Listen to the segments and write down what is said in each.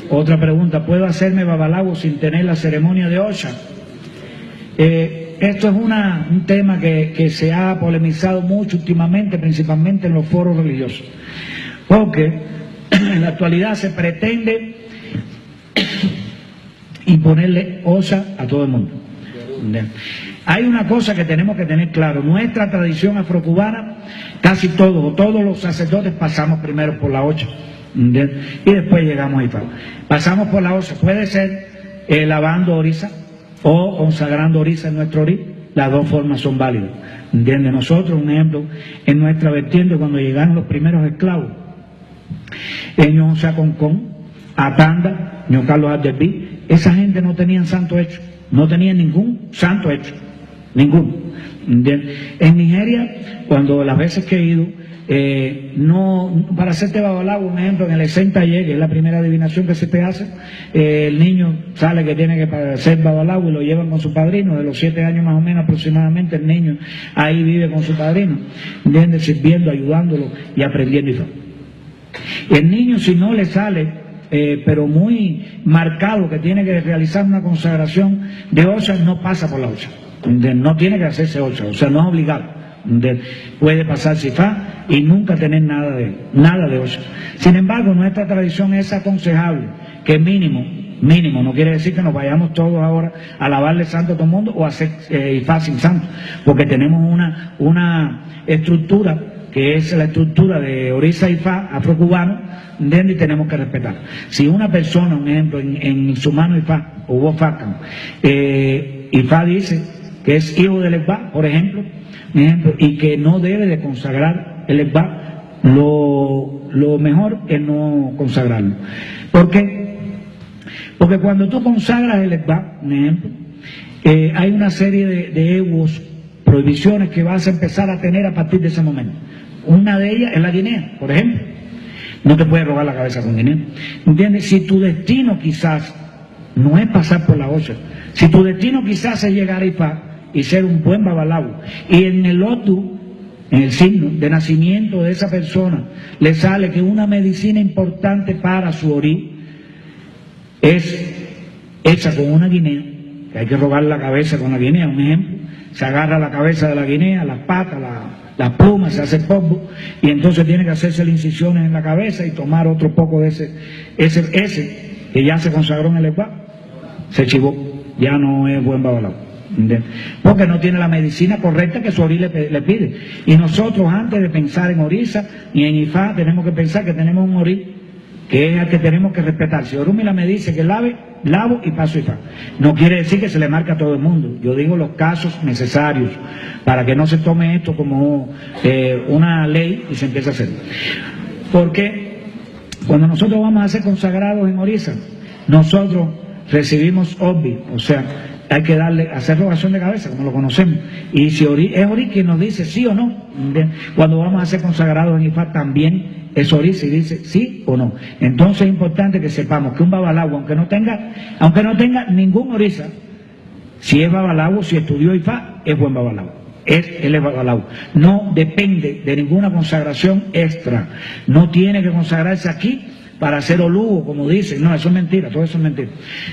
Otra pregunta, ¿puedo hacerme babalawo sin tener la ceremonia de Osha? Esto es un tema que se ha polemizado mucho últimamente, principalmente en los foros religiosos, porque en la actualidad se pretende imponerle Osha a todo el mundo. Hay una cosa que tenemos que tener claro: nuestra tradición afrocubana, casi todos los sacerdotes pasamos primero por la Osha, y después llegamos a Ifá. Pasamos por la Osha, puede ser lavando orisa o consagrando orisa en nuestro orí, las dos formas son válidas. Nosotros, un ejemplo, en nuestra vertiente, cuando llegaron los primeros esclavos, ellos José Concón, Atanda, ño Carlos Alderbí, esa gente no tenían santo hecho, no tenían ningún santo hecho, ninguno. En Nigeria, cuando las veces que he ido, para hacerte babalawo, un ejemplo, en el Esentaye, que es la primera adivinación que se te hace, el niño sale que tiene que ser babalawo y lo llevan con su padrino, de los 7 años más o menos aproximadamente, el niño ahí vive con su padrino, sirviendo, ayudándolo y aprendiendo Ifá. El niño, si no le sale, pero muy marcado, que tiene que realizar una consagración de Osha, no pasa por la Osha, no tiene que hacerse Osha, o sea, no es obligado. Puede pasar Ifá y nunca tener nada de Osha. Sin embargo, nuestra tradición es aconsejable que mínimo, no quiere decir que nos vayamos todos ahora a lavarle santo a todo el mundo o a hacer Ifá sin santo, porque tenemos una estructura que es la estructura de orisa Ifá afrocubano, y tenemos que respetar. Si una persona, un ejemplo, en su mano Ifá, o Bofacan, Ifá dice que es hijo del Ekba, por ejemplo, y que no debe de consagrar el Ekba, lo mejor es no consagrarlo. ¿Por qué? Porque cuando tú consagras el Ekba, un ejemplo, hay una serie de eguos, prohibiciones que vas a empezar a tener a partir de ese momento. Una de ellas es la guinea, por ejemplo. No te puedes robar la cabeza con guinea. ¿Entiendes? Si tu destino quizás no es pasar por la Osha, si tu destino quizás es llegar a Ifá y ser un buen babalawo, y en el lotu, en el signo de nacimiento de esa persona, le sale que una medicina importante para su orí es hecha con una guinea, que hay que robar la cabeza con la guinea, un ejemplo, se agarra la cabeza de la guinea, las patas, las plumas, se hace polvo, y entonces tiene que hacerse las incisiones en la cabeza y tomar otro poco de ese que ya se consagró en el Ekba, se chivó, ya no es buen babalawo, porque no tiene la medicina correcta que su orí le pide. Y nosotros, antes de pensar en orisa y en Ifá, tenemos que pensar que tenemos un orí que es el que tenemos que respetar. Si Orumila me dice que lavo y paso Ifá, no quiere decir que se le marque a todo el mundo. Yo digo los casos necesarios para que no se tome esto como una ley y se empiece a hacer. Porque cuando nosotros vamos a ser consagrados en orisa, nosotros recibimos Obi, o sea, hay que hacer rogación de cabeza, como lo conocemos. Y si es Orí quien nos dice sí o no. Cuando vamos a ser consagrados en Ifá también es Orí si dice sí o no. Entonces es importante que sepamos que un babalawo, aunque no tenga ningún orisa, si es babalawo, si estudió Ifá, es buen babalawo. Él es babalawo. No depende de ninguna consagración extra. No tiene que consagrarse aquí para hacer olugo, como dicen. No, eso es mentira, todo eso es mentira.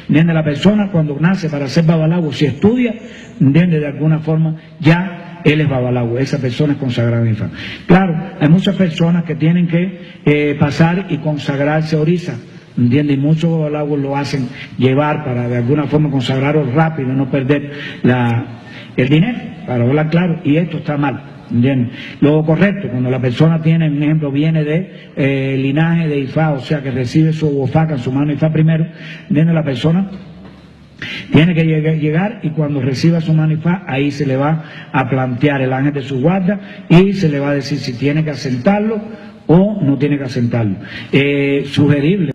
La persona cuando nace para ser babalawo, si estudia, de alguna forma, ya él es babalawo, esa persona es consagrada en Ifá. Claro, hay muchas personas que tienen que pasar y consagrarse orisa, y muchos babalawos lo hacen llevar para de alguna forma consagrarlo rápido, no perder el dinero, para hablar claro, y esto está mal. Lo correcto, cuando la persona tiene, un ejemplo, viene de linaje de Ifá, o sea que recibe su bofaca en su mano Ifá primero, la persona tiene que llegar y cuando reciba su mano Ifá, ahí se le va a plantear el ángel de su guarda y se le va a decir si tiene que asentarlo o no tiene que asentarlo. Sugerible